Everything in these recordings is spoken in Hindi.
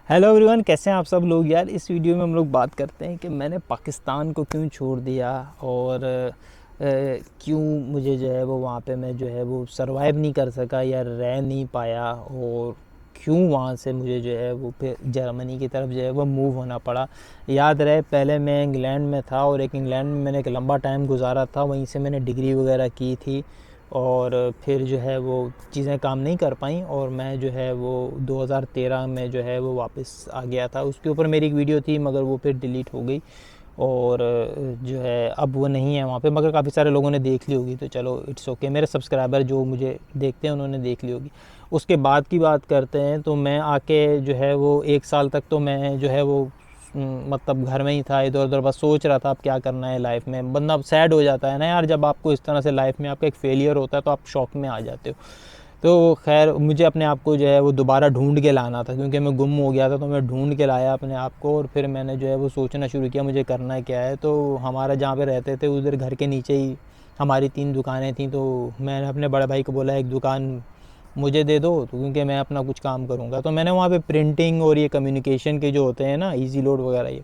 हेलो एवरीवन, कैसे हैं आप सब लोग। यार इस वीडियो में हम लोग बात करते हैं कि मैंने पाकिस्तान को क्यों छोड़ दिया और क्यों मुझे जो है वो वहाँ पे मैं जो है वो सरवाइव नहीं कर सका या रह नहीं पाया, और क्यों वहाँ से मुझे जो है वो फिर जर्मनी की तरफ जो है वो मूव होना पड़ा। याद रहे पहले मैं इंग्लैंड में था और इंग्लैंड में मैंने एक लंबा टाइम गुजारा था, वहीं से मैंने डिग्री वगैरह की थी और फिर जो है वो चीज़ें काम नहीं कर पाई और मैं जो है वो 2013 में जो है वो वापस आ गया था। उसके ऊपर मेरी एक वीडियो थी मगर वो फिर डिलीट हो गई और जो है अब वो नहीं है वहाँ पे, मगर काफ़ी सारे लोगों ने देख ली होगी तो चलो इट्स ओके। मेरे सब्सक्राइबर जो मुझे देखते हैं उन्होंने देख ली होगी। उसके बाद की बात करते हैं तो मैं आके जो है वो 1 साल तक तो मैं जो है वो मतलब घर में ही था, इधर उधर बस सोच रहा था अब क्या करना है लाइफ में। बंदा सैड हो जाता है ना यार, जब आपको इस तरह से लाइफ में आपका एक फेलियर होता है तो आप शॉक में आ जाते हो। तो खैर मुझे अपने आप को जो है वो दोबारा ढूंढ के लाना था, क्योंकि मैं गुम हो गया था, तो मैं ढूंढ के लाया अपने आप को और फिर मैंने जो है वो सोचना शुरू किया मुझे करना क्या है। तो हमारा जहाँ पे रहते थे उधर घर के नीचे ही हमारी 3 दुकानें थी, तो मैंने अपने बड़े भाई को बोला एक दुकान मुझे दे दो, तो क्योंकि मैं अपना कुछ काम करूँगा। तो मैंने वहाँ पे प्रिंटिंग और ये कम्युनिकेशन के जो होते हैं ना, इजी लोड वगैरह, ये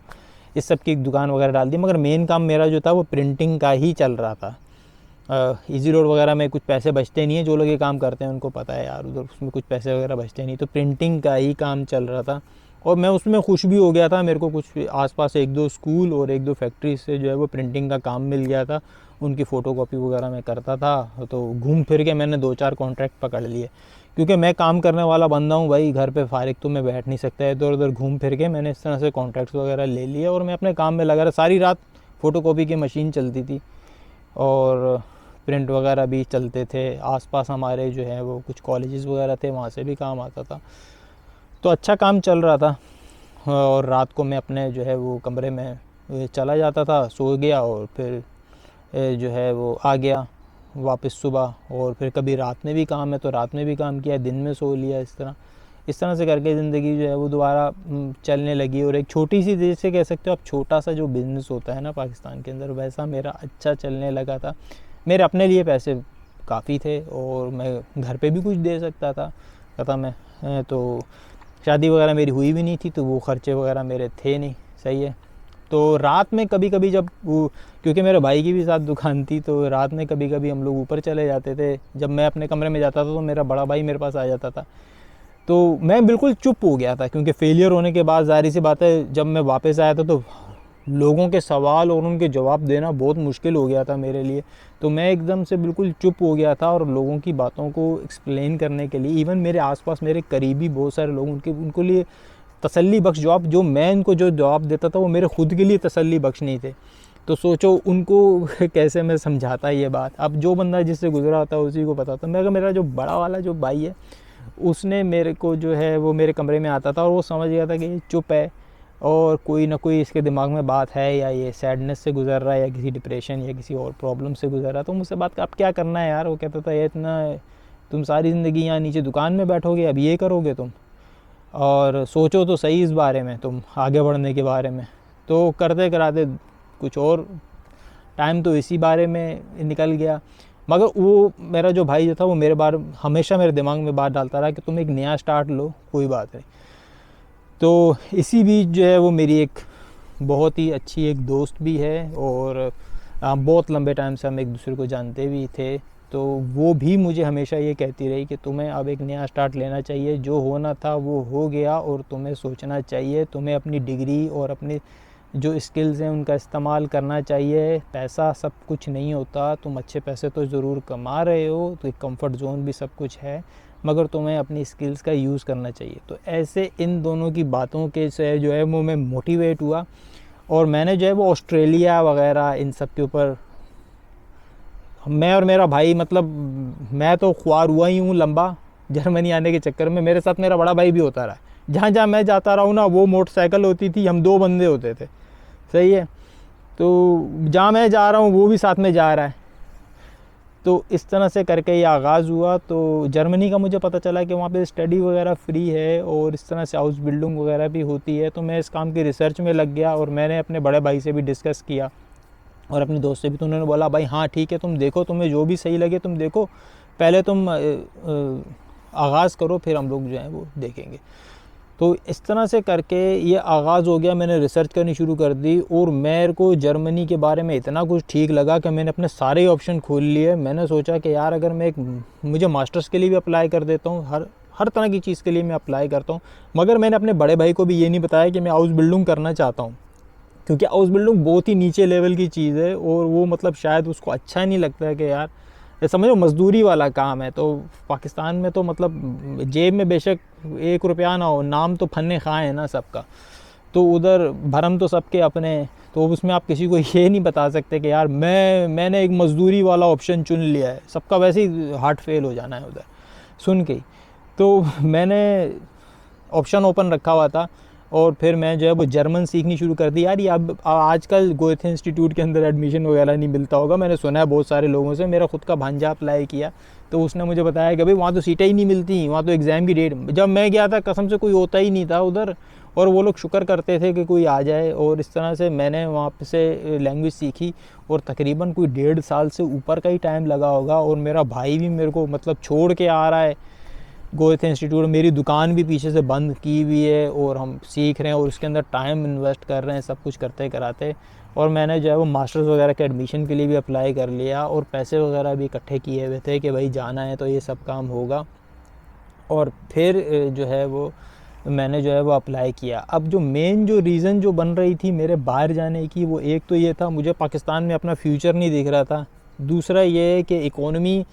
इस सब की दुकान वगैरह डाल दी, मगर मेन काम मेरा जो था वो प्रिंटिंग का ही चल रहा था। इजी लोड वगैरह में कुछ पैसे बचते नहीं है, जो लोग ये काम करते हैं उनको पता है यार, उधर उसमें कुछ पैसे वगैरह बचते नहीं, तो प्रिंटिंग का ही काम चल रहा था और मैं उसमें खुश भी हो गया था। मेरे को कुछ आसपास 1-2 स्कूल और 1-2 फैक्ट्री से जो है वो प्रिंटिंग का काम मिल गया था, उनकी फ़ोटोकॉपी वगैरह मैं करता था। तो घूम फिर के मैंने 2-4 कॉन्ट्रैक्ट पकड़ लिए, क्योंकि मैं काम करने वाला बंदा हूँ भाई, घर पे फारिग तो मैं बैठ नहीं सकता है। इधर उधर घूम फिर के मैंने इस तरह से कॉन्ट्रैक्ट्स वगैरह ले लिए और मैं अपने काम में लगा रहा। सारी रात फ़ोटोकॉपी की मशीन चलती थी और प्रिंट वगैरह भी चलते थे। आसपास हमारे जो है वो कुछ कॉलेजेस वगैरह थे, वहाँ से भी काम आता था, तो अच्छा काम चल रहा था। और रात को मैं अपने जो है वो कमरे में चला जाता था, सो गया और फिर जो है वो आ गया वापस सुबह। और फिर कभी रात में भी काम है तो रात में भी काम किया, दिन में सो लिया। इस तरह से करके ज़िंदगी जो है वो दोबारा चलने लगी। और एक छोटी सी, जैसे कह सकते हो आप, छोटा सा जो बिज़नेस होता है ना पाकिस्तान के अंदर, वैसा मेरा अच्छा चलने लगा था। मेरे अपने लिए पैसे काफ़ी थे और मैं घर पे भी कुछ दे सकता था मैं। तो शादी वगैरह मेरी हुई भी नहीं थी, तो वो ख़र्चे वगैरह मेरे थे नहीं। सही है। तो रात में कभी कभी जब वो, क्योंकि मेरे भाई की भी साथ दुकान थी, तो रात में कभी कभी हम लोग ऊपर चले जाते थे। जब मैं अपने कमरे में जाता था तो मेरा बड़ा भाई मेरे पास आ जाता था। तो मैं बिल्कुल चुप हो गया था, क्योंकि फेलियर होने के बाद ज़ाहिर सी बात है जब मैं वापस आया था तो लोगों के सवाल और उनके जवाब देना बहुत मुश्किल हो गया था मेरे लिए। तो मैं एकदम से बिल्कुल चुप हो गया था और लोगों की बातों को एक्सप्लेन करने के लिए, इवन मेरे आसपास मेरे करीबी बहुत सारे लोग, उनको लिए तसल्ली बख्श जवाब जो मैं उनको जो जवाब देता था वो मेरे खुद के लिए तसल्ली बख्श नहीं थे। तो सोचो उनको कैसे मैं समझाता ये बात। अब जो बंदा जिससे गुजरा था उसी को पता था। मेरा जो बड़ा वाला जो भाई है, उसने मेरे को जो है वो मेरे कमरे में आता था और वो समझ गया था कि ये चुप है और कोई ना कोई इसके दिमाग में बात है, या ये सैडनेस से गुजर रहा है या किसी डिप्रेशन या किसी और प्रॉब्लम से गुजर रहा है। तो मुझसे बात का अब क्या करना है यार, वो कहता था ये इतना, तुम सारी ज़िंदगी यहाँ नीचे दुकान में बैठोगे, अब ये करोगे तुम, और सोचो तो सही इस बारे में, तुम आगे बढ़ने के बारे में। तो करते कराते कुछ और टाइम तो इसी बारे में निकल गया। मगर वो मेरा जो भाई जो था वो मेरे बारे हमेशा मेरे दिमाग में बात डालता रहा कि तुम एक नया स्टार्ट लो, कोई बात नहीं। तो इसी बीच जो है वो मेरी एक बहुत ही अच्छी एक दोस्त भी है और बहुत लंबे टाइम से हम एक दूसरे को जानते भी थे। तो वो भी मुझे हमेशा ये कहती रही कि तुम्हें अब एक नया स्टार्ट लेना चाहिए, जो होना था वो हो गया और तुम्हें सोचना चाहिए, तुम्हें अपनी डिग्री और अपने जो स्किल्स हैं उनका इस्तेमाल करना चाहिए। पैसा सब कुछ नहीं होता, तुम अच्छे पैसे तो ज़रूर कमा रहे हो, तो एक कंफर्ट जोन भी सब कुछ है, मगर तुम्हें अपनी स्किल्स का यूज़ करना चाहिए। तो ऐसे इन दोनों की बातों के से जो है वो मैं मोटिवेट हुआ और मैंने जो है वो ऑस्ट्रेलिया वगैरह इन सब के ऊपर, मैं और मेरा भाई, मतलब मैं तो ख्वार हुआ ही हूँ लंबा जर्मनी आने के चक्कर में। मेरे साथ मेरा बड़ा भाई भी होता रहा, जहाँ जहाँ मैं जाता रहा हूँ ना, वो मोटरसाइकिल होती थी, हम 2 बंदे होते थे। सही है। तो जहाँ मैं जा रहा हूँ वो भी साथ में जा रहा है। तो इस तरह से करके ये आगाज़ हुआ। तो जर्मनी का मुझे पता चला कि वहाँ पे स्टडी वगैरह फ्री है और इस तरह से हाउस बिल्डिंग वगैरह भी होती है। तो मैं इस काम की रिसर्च में लग गया और मैंने अपने बड़े भाई से भी डिस्कस किया और अपने दोस्त से भी। तो उन्होंने बोला भाई हाँ ठीक है, तुम देखो, तुम्हें जो भी सही लगे तुम देखो, पहले तुम आगाज़ करो, फिर हम लोग जो है वो देखेंगे। तो इस तरह से करके ये आगाज़ हो गया, मैंने रिसर्च करनी शुरू कर दी और मेरे को जर्मनी के बारे में इतना कुछ ठीक लगा कि मैंने अपने सारे ही ऑप्शन खोल लिए। मैंने सोचा कि यार अगर मैं मुझे मास्टर्स के लिए भी अप्लाई कर देता हूँ, हर तरह की चीज़ के लिए मैं अप्लाई करता हूँ। मगर मैंने अपने बड़े भाई को भी ये नहीं बताया कि मैं हाउस बिल्डिंग करना चाहता हूँ, क्योंकि हाउस बिल्डिंग बहुत ही नीचे लेवल की चीज़ है और वो मतलब शायद उसको अच्छा नहीं लगता है कि यार ये समझो मज़दूरी वाला काम है। तो पाकिस्तान में तो मतलब जेब में बेशक 1 रुपया ना हो, नाम तो फन्ने खां है ना सबका, तो उधर भरम तो सबके अपने। तो उसमें आप किसी को ये नहीं बता सकते कि यार मैंने एक मज़दूरी वाला ऑप्शन चुन लिया है, सबका वैसे ही हार्ट फेल हो जाना है उधर सुन के। तो मैंने ऑप्शन ओपन रखा हुआ था और फिर मैं जो है वो जर्मन सीखनी शुरू कर दी। यार ये अब आजकल गोएथे इंस्टीट्यूट के अंदर एडमिशन वगैरह नहीं मिलता होगा, मैंने सुना है बहुत सारे लोगों से। मेरा खुद का भांजा अप्लाई किया तो उसने मुझे बताया कि भाई वहाँ तो सीटें ही नहीं मिलती, वहाँ तो एग्ज़ाम की डेट, जब मैं गया था कसम से कोई होता ही नहीं था उधर, और वो लोग शुक्र करते थे कि कोई आ जाए। और इस तरह से मैंने वहाँ से लैंग्वेज सीखी और तकरीबन कोई 1.5 साल से ऊपर का ही टाइम लगा होगा। और मेरा भाई भी मेरे को मतलब छोड़ के आ रहा है गोएथे इंस्टीट्यूट, मेरी दुकान भी पीछे से बंद की हुई है और हम सीख रहे हैं और उसके अंदर टाइम इन्वेस्ट कर रहे हैं सब कुछ करते कराते। और मैंने जो है वो मास्टर्स वगैरह के एडमिशन के लिए भी अप्लाई कर लिया और पैसे वगैरह भी इकट्ठे किए हुए थे कि भाई जाना है तो ये सब काम होगा। और फिर जो है वो मैंने जो है वो अप्लाई किया। अब जो मेन जो रीज़न जो बन रही थी मेरे बाहर जाने की, वो एक तो ये था मुझे पाकिस्तान में अपना फ्यूचर नहीं दिख रहा था, दूसरा ये है कि इकोनॉमी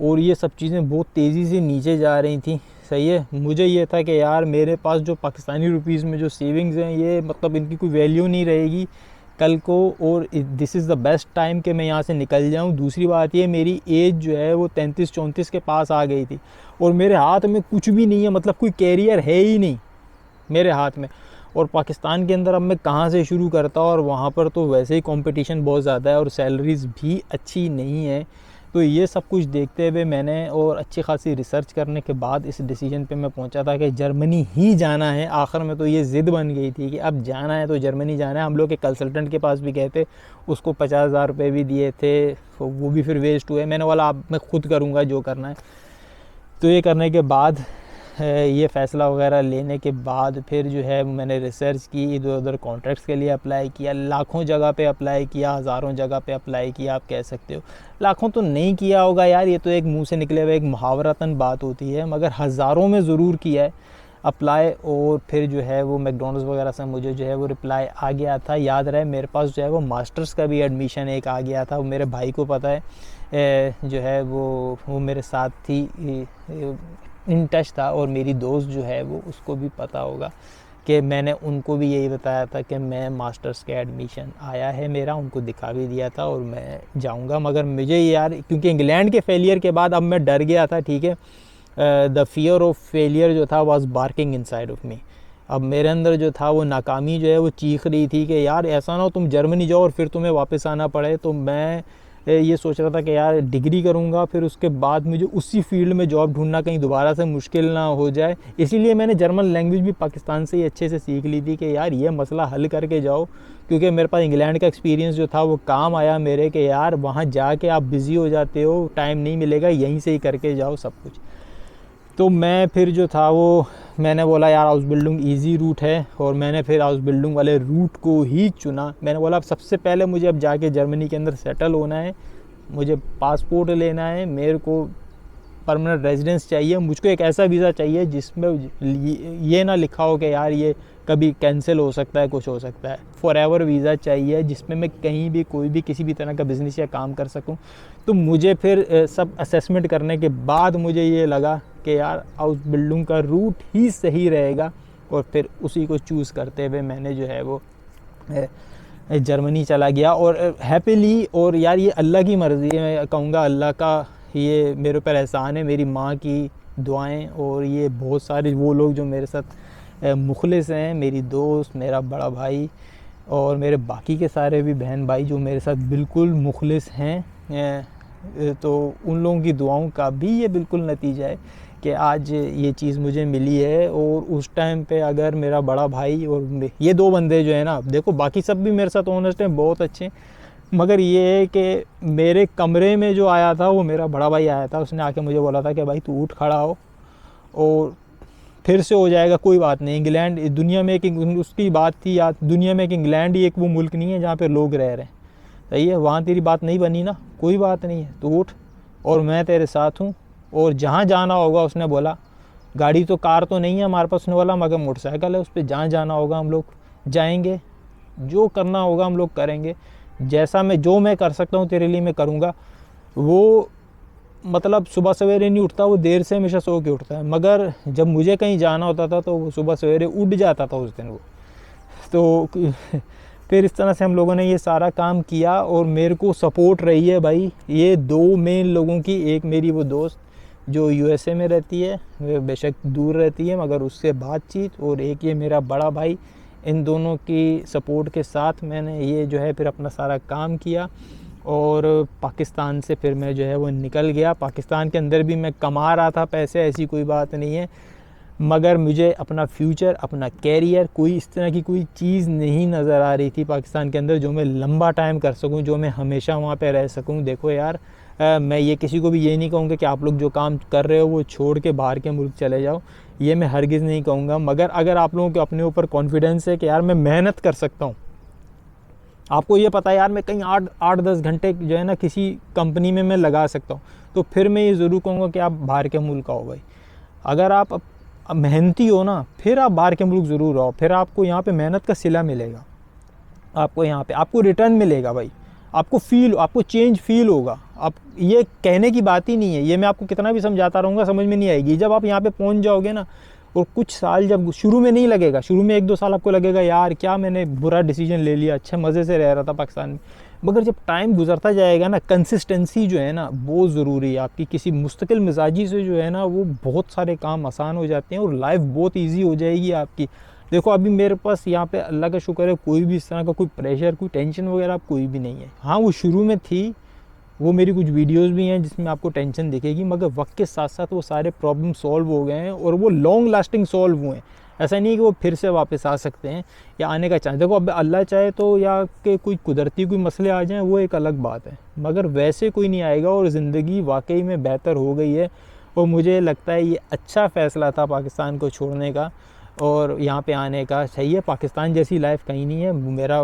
और ये सब चीज़ें बहुत तेज़ी से नीचे जा रही थी। सही है, मुझे ये था कि यार मेरे पास जो पाकिस्तानी रुपीज़ में जो सेविंग्स हैं ये मतलब इनकी कोई वैल्यू नहीं रहेगी कल को, और this is the best time कि मैं यहाँ से निकल जाऊँ। दूसरी बात ये मेरी एज जो है वो 33-34 के पास आ गई थी और मेरे हाथ में कुछ भी नहीं है, मतलब कोई कैरियर है ही नहीं मेरे हाथ में। और पाकिस्तान के अंदर अब मैं कहाँ से शुरू करता, और वहाँ पर तो वैसे ही कंपटीशन बहुत ज़्यादा है और सैलरीज़ भी अच्छी नहीं है। तो ये सब कुछ देखते हुए मैंने और अच्छी खासी रिसर्च करने के बाद इस डिसीजन पे मैं पहुंचा था कि जर्मनी ही जाना है। आखिर में तो ये ज़िद बन गई थी कि अब जाना है तो जर्मनी जाना है। हम लोग के कंसल्टेंट के पास भी गए थे, उसको 50,000 रुपये भी दिए थे, तो वो भी फिर वेस्ट हुए। मैंने बोला अब मैं खुद करूँगा जो करना है। तो ये करने के बाद ये फ़ैसला वगैरह लेने के बाद फिर जो है मैंने रिसर्च की, इधर उधर कॉन्ट्रैक्ट्स के लिए अप्लाई किया, लाखों जगह पे अप्लाई किया, हज़ारों जगह पे अप्लाई किया। आप कह सकते हो लाखों तो नहीं किया होगा यार, ये तो एक मुंह से निकले हुए एक मुहावरतन बात होती है, मगर हज़ारों में ज़रूर किया है अप्लाई। और फिर जो है वो मैकडॉनल्ड्स वगैरह से मुझे जो है वो रिप्लाई आ गया था। याद रहे मेरे पास जो है वो मास्टर्स का भी एडमिशन एक आ गया था, वो मेरे भाई को पता है, जो है वो मेरे साथ थी, इन टच था। और मेरी दोस्त जो है वो उसको भी पता होगा कि मैंने उनको भी यही बताया था कि मैं मास्टर्स के एडमिशन आया है मेरा, उनको दिखा भी दिया था और मैं जाऊंगा। मगर मुझे यार क्योंकि इंग्लैंड के फेलियर के बाद अब मैं डर गया था, ठीक है, द फियर ऑफ फेलियर जो था was barking inside of me. अब मेरे अंदर जो था वो नाकामी जो है वो चीख रही थी कि यार ऐसा ना हो तुम जर्मनी जाओ और फिर तुम्हें वापस आना पड़े। तो मैं ये सोच रहा था कि यार डिग्री करूँगा, फिर उसके बाद मुझे उसी फील्ड में जॉब ढूंढना कहीं दोबारा से मुश्किल ना हो जाए। इसीलिए मैंने जर्मन लैंग्वेज भी पाकिस्तान से ही अच्छे से सीख ली थी कि यार ये मसला हल करके जाओ, क्योंकि मेरे पास इंग्लैंड का एक्सपीरियंस जो था वो काम आया मेरे, कि यार वहाँ जाके आप बिज़ी हो जाते हो, टाइम नहीं मिलेगा, यहीं से ही करके जाओ सब कुछ। तो मैं फिर जो था वो मैंने बोला यार हाउस बिल्डिंग इजी रूट है, और मैंने फिर हाउस बिल्डिंग वाले रूट को ही चुना। मैंने बोला अब सबसे पहले मुझे अब जाके जर्मनी के अंदर सेटल होना है, मुझे पासपोर्ट लेना है, मेरे को परमानेंट रेजिडेंस चाहिए, मुझको एक ऐसा वीज़ा चाहिए जिसमें ये ना लिखा हो कि यार ये कभी कैंसिल हो सकता है, कुछ हो सकता है। फॉरएवर वीज़ा चाहिए जिसमें मैं कहीं भी कोई भी किसी भी तरह का बिज़नेस या काम कर सकूं। तो मुझे फिर सब असेसमेंट करने के बाद मुझे ये लगा कि यार हाउस बिल्डिंग का रूट ही सही रहेगा, और फिर उसी को चूज़ करते हुए मैंने जो है वो जर्मनी चला गया। और हैप्पीली, और यार ये अल्लाह की मर्ज़ी है, मैं कहूँगा अल्लाह का ये मेरे ऊपर एहसान है, मेरी माँ की दुआएं और ये बहुत सारे वो लोग जो मेरे साथ मुखलिस हैं, मेरी दोस्त, मेरा बड़ा भाई और मेरे बाकी के सारे भी बहन भाई जो मेरे साथ बिल्कुल मुखलिस हैं। तो उन लोगों की दुआओं का भी ये बिल्कुल नतीजा है कि आज ये चीज़ मुझे मिली है। और उस टाइम पे अगर मेरा बड़ा भाई और ये 2 बंदे जो है ना, देखो बाकी सब भी मेरे साथ ऑनेस्ट हैं, बहुत अच्छे, मगर ये है कि मेरे कमरे में जो आया था वो मेरा बड़ा भाई आया था। उसने आके मुझे बोला था कि भाई तू उठ खड़ा हो और फिर से हो जाएगा, कोई बात नहीं। इंग्लैंड दुनिया में एक उसकी बात थी याद, दुनिया में एक इंग्लैंड ही एक वो मुल्क नहीं है जहाँ पे लोग रह रहे हैं, सही है। वहाँ तेरी बात नहीं बनी ना, कोई बात नहीं है, तो उठ और मैं तेरे साथ हूँ। और जहाँ जाना होगा, उसने बोला गाड़ी तो कार तो नहीं है हमारे पास, उसने बोला मगर मोटरसाइकिल है, उस पर जहाँ जाना होगा हम लोग जाएंगे, जो करना होगा हम लोग करेंगे। जैसा जो मैं कर सकता हूँ तेरे लिए मैं करूँगा। वो मतलब सुबह सवेरे नहीं उठता, वो देर से हमेशा सो के उठता है, मगर जब मुझे कहीं जाना होता था तो वो सुबह सवेरे उठ जाता था उस दिन वो। तो फिर इस तरह से हम लोगों ने ये सारा काम किया और मेरे को सपोर्ट रही है भाई ये दो मेन लोगों की। एक मेरी वो दोस्त जो यूएसए में रहती है, वे बेशक दूर रहती है मगर उससे बातचीत, और एक ये मेरा बड़ा भाई। इन दोनों की सपोर्ट के साथ मैंने ये जो है फिर अपना सारा काम किया और पाकिस्तान से फिर मैं जो है वो निकल गया। पाकिस्तान के अंदर भी मैं कमा रहा था पैसे, ऐसी कोई बात नहीं है, मगर मुझे अपना फ्यूचर, अपना कैरियर, कोई इस तरह की कोई चीज़ नहीं नज़र आ रही थी पाकिस्तान के अंदर जो मैं लंबा टाइम कर सकूं, जो मैं हमेशा वहाँ पे रह सकूं। देखो यार, मैं ये किसी को भी ये नहीं कहूँगा कि आप लोग जो काम कर रहे हो वो छोड़ के बाहर के मुल्क चले जाओ, ये मैं हरगिज़ नहीं कहूँगा। मगर अगर आप लोगों को अपने ऊपर कॉन्फिडेंस है कि यार मैं मेहनत कर सकता हूँ, आपको ये पता है यार मैं कहीं 8-10 घंटे जो है ना किसी कंपनी में मैं लगा सकता हूँ, तो फिर मैं ये ज़रूर कहूँगा कि आप बाहर के मुल्क आओ भाई। अगर आप मेहनती हो ना, फिर आप बाहर के मुल्क ज़रूर आओ, फिर आपको यहाँ पे मेहनत का सिला मिलेगा, आपको यहाँ पे आपको रिटर्न मिलेगा भाई, आपको चेंज फील होगा। आप ये कहने की बात ही नहीं है, ये मैं आपको कितना भी समझाता रहूँगा समझ में नहीं आएगी। जब आप यहाँ पे पहुँच जाओगे ना, और कुछ साल, जब शुरू में नहीं लगेगा, शुरू में 1-2 साल आपको लगेगा यार क्या मैंने बुरा डिसीजन ले लिया, अच्छे मज़े से रह रहा था पाकिस्तान में। मगर जब टाइम गुजरता जाएगा ना, कंसिस्टेंसी जो है ना बहुत ज़रूरी है आपकी। किसी मुस्तकिल मिजाजी से जो है ना वो बहुत सारे काम आसान हो जाते हैं और लाइफ बहुत ईजी हो जाएगी आपकी। देखो अभी मेरे पास यहाँ पे अल्लाह का शुक्र है कोई भी इस तरह का कोई प्रेशर, कोई टेंशन वगैरह कोई भी नहीं है। हाँ वो शुरू में थी, वो मेरी कुछ वीडियोस भी हैं जिसमें आपको टेंशन दिखेगी, मगर वक्त के साथ साथ वो सारे प्रॉब्लम सॉल्व हो गए हैं और वो लॉन्ग लास्टिंग सॉल्व हुए हैं। ऐसा नहीं कि वो फिर से वापस आ सकते हैं या आने का चांस। देखो अब अल्लाह चाहे तो या कि कोई कुदरती कोई मसले आ जाएं वो एक अलग बात है, मगर वैसे कोई नहीं आएगा। और ज़िंदगी वाकई में बेहतर हो गई है और मुझे लगता है ये अच्छा फ़ैसला था पाकिस्तान को छोड़ने का और यहाँ पे आने का। सही है, पाकिस्तान जैसी लाइफ कहीं नहीं है, मेरा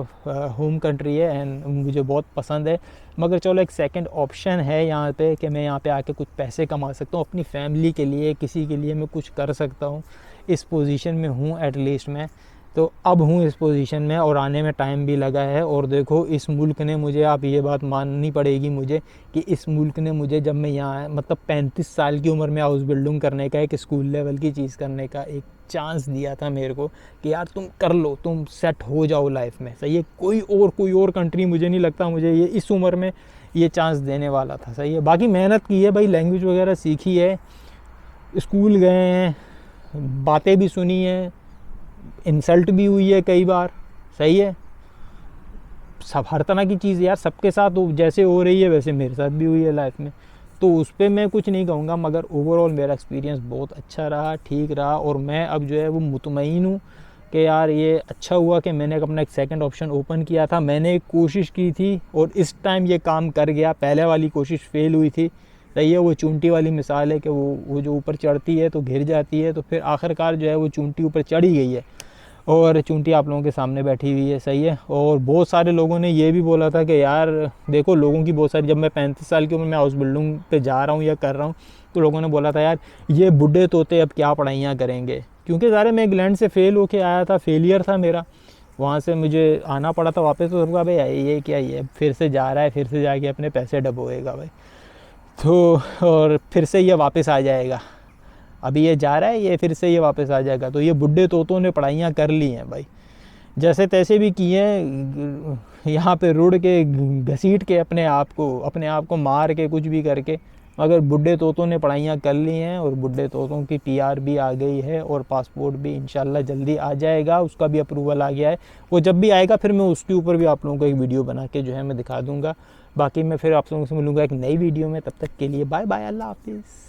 होम कंट्री है एंड मुझे बहुत पसंद है। मगर चलो एक सेकंड ऑप्शन है यहाँ पे कि मैं यहाँ पे आके कुछ पैसे कमा सकता हूँ, अपनी फैमिली के लिए, किसी के लिए मैं कुछ कर सकता हूँ। इस पोजीशन में हूँ एटलीस्ट मैं, तो अब हूँ इस पोजीशन में और आने में टाइम भी लगा है। और देखो इस मुल्क ने मुझे, आप ये बात माननी पड़ेगी मुझे कि इस मुल्क ने मुझे, जब मैं यहाँ आया, मतलब 35 साल की उम्र में हाउस बिल्डिंग करने का, एक स्कूल लेवल की चीज़ करने का एक चांस दिया था मेरे को कि यार तुम कर लो, तुम सेट हो जाओ लाइफ में। सही है, कोई और कंट्री मुझे नहीं लगता मुझे ये इस उम्र में ये चांस देने वाला था। सही है, बाकी मेहनत की है भाई, लैंग्वेज वगैरह सीखी है, स्कूल गए हैं, बातें भी सुनी है, इंसल्ट भी हुई है कई बार। सही है, सब हर तरह की चीज़ यार सबके साथ जैसे हो रही है वैसे मेरे साथ भी हुई है लाइफ में, तो उस पर मैं कुछ नहीं कहूँगा। मगर ओवरऑल मेरा एक्सपीरियंस बहुत अच्छा रहा, ठीक रहा और मैं अब जो है वो मुतमईन हूँ कि यार ये अच्छा हुआ कि मैंने अपना एक सेकंड ऑप्शन ओपन किया था। मैंने एक कोशिश की थी और इस टाइम ये काम कर गया, पहले वाली कोशिश फेल हुई थी। सही है, वो चूंटी वाली मिसाल है कि वो जो ऊपर चढ़ती है तो गिर जाती है, तो फिर आखिरकार जो है वो चूंटी ऊपर चढ़ी गई है और चूंटी आप लोगों के सामने बैठी हुई है। सही है, और बहुत सारे लोगों ने ये भी बोला था कि यार देखो लोगों की बहुत सारी, जब मैं 35 साल की उम्र में हाउस बिल्डिंग पे जा रहा हूँ या कर रहा हूँ, तो लोगों ने बोला था यार ये बुढ़े तोते अब क्या पढ़ाइयाँ करेंगे। क्योंकि ज़ाहिर मैं इंग्लैंड से फ़ेल होके आया था, फेलियर था मेरा, वहाँ से मुझे आना पड़ा था वापस। तो भाई ये क्या, ये फिर से जा रहा है, फिर से जाके अपने पैसे डबोएगा भाई, तो और फिर से ये वापस आ जाएगा। अभी ये जा रहा है, ये फिर से ये वापस आ जाएगा। तो ये बुढ़े तोतों ने पढ़ाइयाँ कर ली हैं भाई, जैसे तैसे भी किए हैं, यहाँ पे रुड़ के घसीट के अपने आप को मार के कुछ भी करके, मगर बुढ़े तोतों ने पढ़ाइयाँ कर ली हैं और बुढ़े तोतों की PR भी आ गई है और पासपोर्ट भी इंशाल्लाह जल्दी आ जाएगा, उसका भी अप्रूवल आ गया है। वो जब भी आएगा फिर मैं उसके ऊपर भी आप लोगों को एक वीडियो बना के जो है मैं दिखा दूँगा। बाकी मैं फिर आप लोगों से मिलूँगा एक नई वीडियो में, तब तक के लिए बाय बाय, अल्लाह हाफिज़।